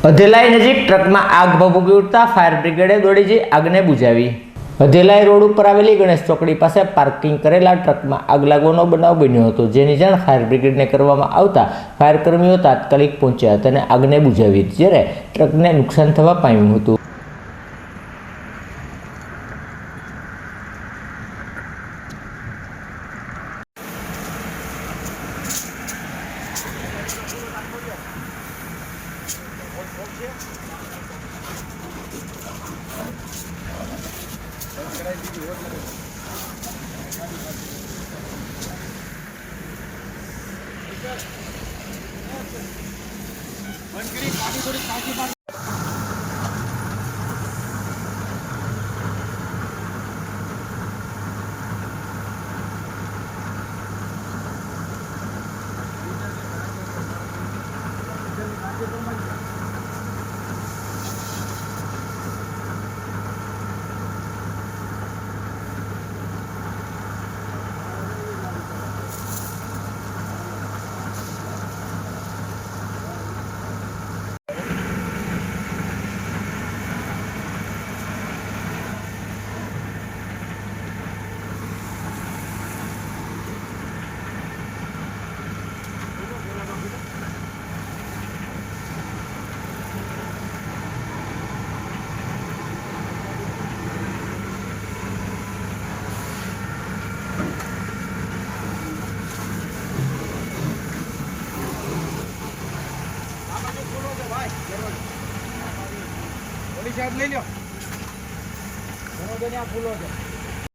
અધેલાઈ નજીક ટ્રકમાં આગ ભભૂકી ઉઠતા ફાયર બ્રિગેડે દોડી જઈ આગને બુઝાવી. અધેલાઈ રોડ ઉપર આવેલી ગણેશ ચોકડી પાસે પાર્કિંગ કરેલા ટ્રકમાં આગ લાગવાનો બનાવ બન્યો હતો, જેની જાણ ફાયર બ્રિગેડને કરવામાં આવતા ફાયર કર્મીઓ તાત્કાલિક પહોંચ્યા હતા અને આગને બુઝાવી, જ્યારે ટ્રકને નુકસાન થવા પામ્યું હતું. સાહેબ લઈ લો, ફૂલો છે.